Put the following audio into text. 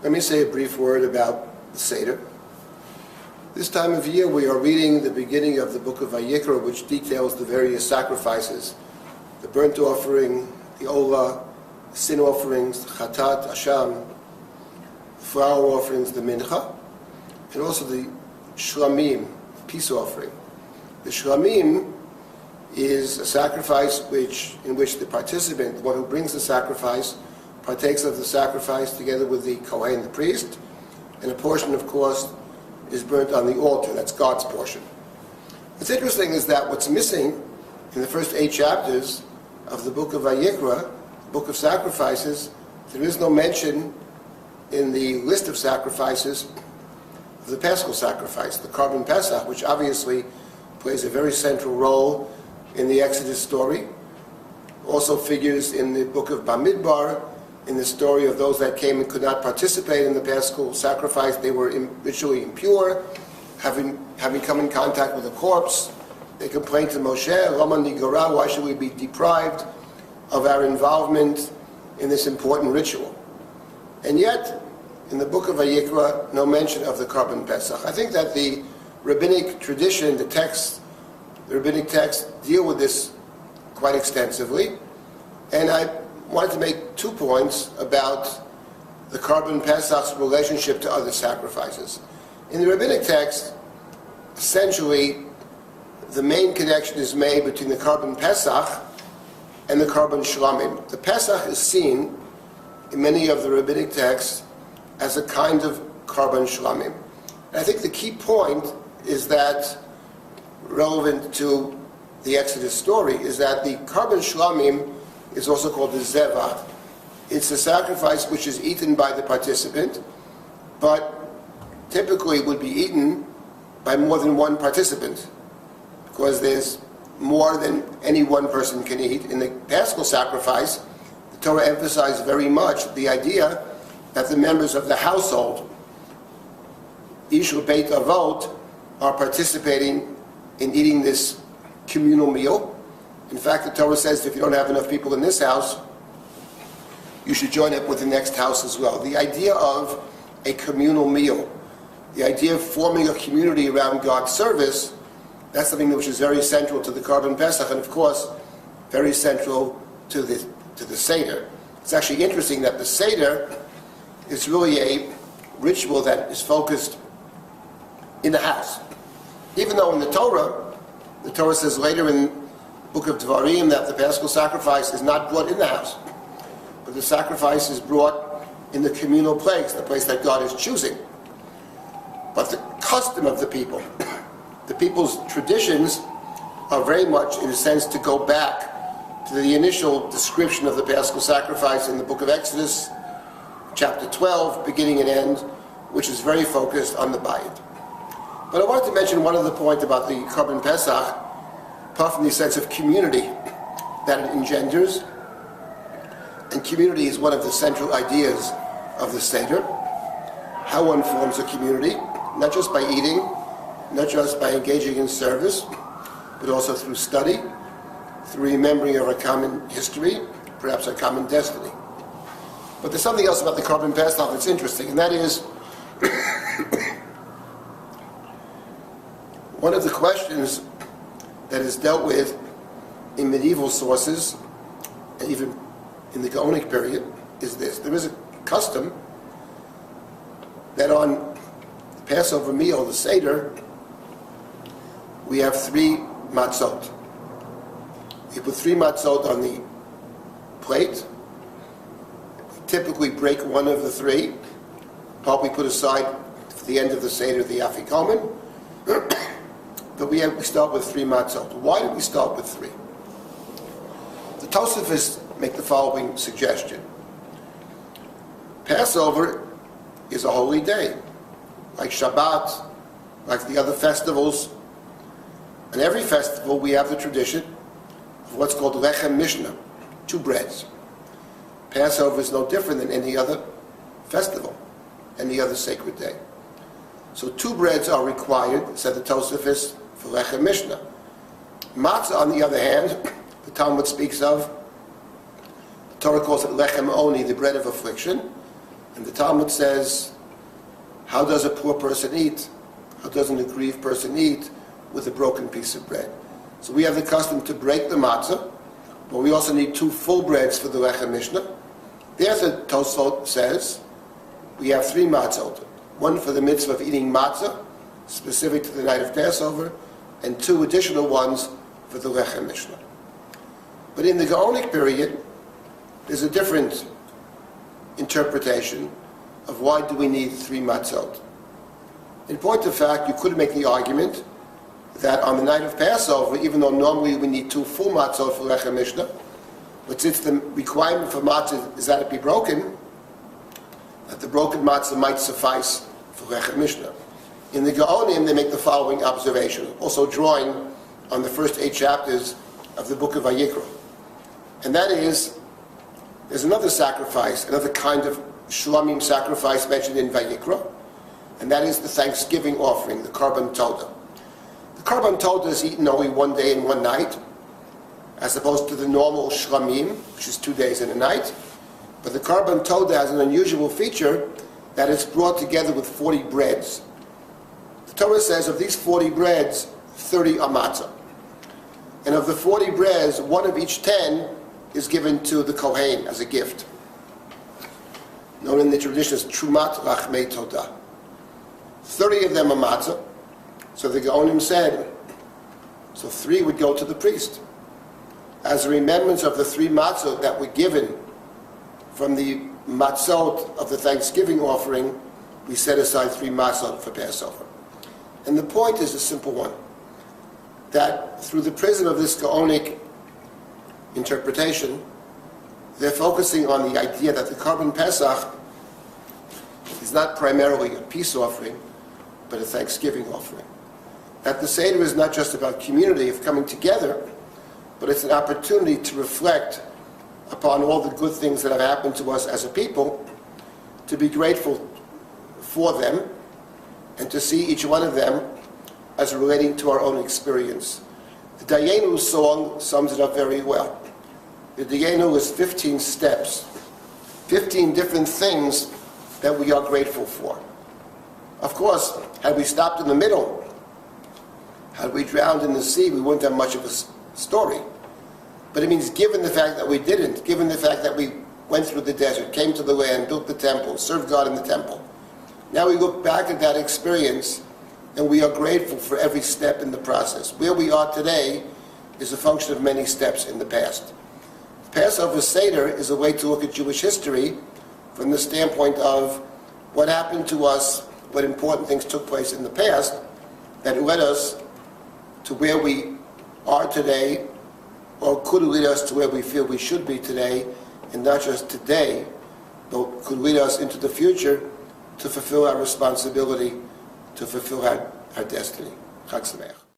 Let me say a brief word about the Seder. This time of year we are reading the beginning of the book of Vayikra, which details the various sacrifices, the burnt offering, the Olah, the sin offerings, the Chatat, Asham, the flour offerings, the Mincha, and also the Shlamim, peace offering. The Shlamim is a sacrifice in which the participant, the one who brings the sacrifice, partakes of the sacrifice together with the Kohen, the priest, and a portion, of course, is burnt on the altar. That's God's portion. What's interesting is that what's missing in the first 8 chapters of the book of Vayikra, the book of sacrifices, there is no mention in the list of sacrifices of the Paschal sacrifice, the Korban Pesach, which obviously plays a very central role in the Exodus story. Also figures in the book of Bamidbar, in the story of those that came and could not participate in the Paschal sacrifice. They were ritually impure, having come in contact with a corpse. They complained to Moshe, Lama Nigara, why should we be deprived of our involvement in this important ritual? And yet, in the book of Vayikra, no mention of the Korban Pesach. I think that the rabbinic tradition, the rabbinic texts deal with this quite extensively. And I wanted to make 2 points about the Korban Pesach's relationship to other sacrifices. In the rabbinic text, essentially, the main connection is made between the Korban Pesach and the Korban Shlamim. The Pesach is seen in many of the rabbinic texts as a kind of Korban Shlamim. And I think the key point is that, relevant to the Exodus story, is that the Korban Shlamim is also called the Zevach. It's a sacrifice which is eaten by the participant, but typically would be eaten by more than one participant, because there's more than any one person can eat. In the Paschal sacrifice, the Torah emphasized very much the idea that the members of the household, Ishul Beit Avot, are participating in eating this communal meal. In fact, the Torah says if you don't have enough people in this house, you should join up with the next house as well. The idea of a communal meal, the idea of forming a community around God's service, that's something which is very central to the Korban Pesach, and of course, very central to the Seder. It's actually interesting that the Seder is really a ritual that is focused in the house. Even though in the Torah says later in the book of Devarim that the Paschal sacrifice is not brought in the house, but the sacrifice is brought in the communal place, the place that God is choosing. But the custom of the people, the people's traditions, are very much, in a sense, to go back to the initial description of the Paschal sacrifice in the book of Exodus, chapter 12, beginning and end, which is very focused on the Bayit. But I wanted to mention one other point about the Korban Pesach, apart from the sense of community that it engenders. And community is one of the central ideas of the Seder. How one forms a community, not just by eating, not just by engaging in service, but also through study, through remembering of our common history, perhaps our common destiny. But there's something else about the Korban Pesach that's interesting, and that is one of the questions that is dealt with in medieval sources, and even in the Gaonic period, is this. There is a custom that on the Passover meal, the Seder, we have 3 matzot. We put 3 matzot on the plate. We typically break one of the 3. Part we put aside for the end of the Seder, the Afikomen. But we start with 3 matzot. Why do we start with 3? The Tosafos make the following suggestion. Passover is a holy day, like Shabbat, like the other festivals. And every festival we have the tradition of what's called Lechem Mishnah, 2 breads. Passover is no different than any other festival, any other sacred day. So 2 breads are required, said the Tosafos, for Lechem Mishnah. Matzah, on the other hand, the Talmud speaks of, the Torah calls it Lechem Oni, the bread of affliction. And the Talmud says, how does a poor person eat? How does an aggrieved person eat? With a broken piece of bread. So we have the custom to break the matzah, but we also need 2 full breads for the Lechem Mishnah. There's a Tosfot says, we have 3 matzot. 1 for the mitzvah of eating matzah, specific to the night of Passover, and 2 additional ones for the Lechem Mishnah. But in the Gaonic period, there's a different interpretation of why do we need 3 matzot. In point of fact, you could make the argument that on the night of Passover, even though normally we need 2 full matzot for Lechem Mishnah, but since the requirement for matzah is that it be broken, that the broken matzah might suffice for Lechem Mishnah. In the Gaonim, they make the following observation, also drawing on the first 8 chapters of the book of Vayikra. And that is, there's another sacrifice, another kind of shlamim sacrifice mentioned in Vayikra, and that is the Thanksgiving offering, the Karban Todah. The Karban Todah is eaten only 1 day and 1 night, as opposed to the normal shlamim, which is 2 days and a night. But the Karban Todah has an unusual feature that it's brought together with 40 breads. The Torah says of these 40 breads, 30 are matzah. And of the 40 breads, 1 of each 10 is given to the Kohen as a gift. Known in the tradition as Trumat Rachmei Todah. 30 of them are matzah. So the Gaonim said, so 3 would go to the priest. As a remembrance of the 3 matzot that were given from the matzot of the Thanksgiving offering, we set aside 3 matzot for Passover. And the point is a simple one, that through the prism of this Gaonic interpretation, they're focusing on the idea that the Karban Pesach is not primarily a peace offering, but a Thanksgiving offering. That the Seder is not just about community of coming together, but it's an opportunity to reflect upon all the good things that have happened to us as a people, to be grateful for them, and to see each one of them as relating to our own experience. The Dayenu song sums it up very well. The Dayenu is 15 steps, 15 different things that we are grateful for. Of course, had we stopped in the middle, had we drowned in the sea, we wouldn't have much of a story. But it means given the fact that we didn't, given the fact that we went through the desert, came to the land, built the temple, served God in the temple, now we look back at that experience and we are grateful for every step in the process. Where we are today is a function of many steps in the past. The Passover Seder is a way to look at Jewish history from the standpoint of what happened to us, what important things took place in the past that led us to where we are today, or could lead us to where we feel we should be today, and not just today, but could lead us into the future to fulfill our responsibility, to fulfill our destiny. Chag Sameach.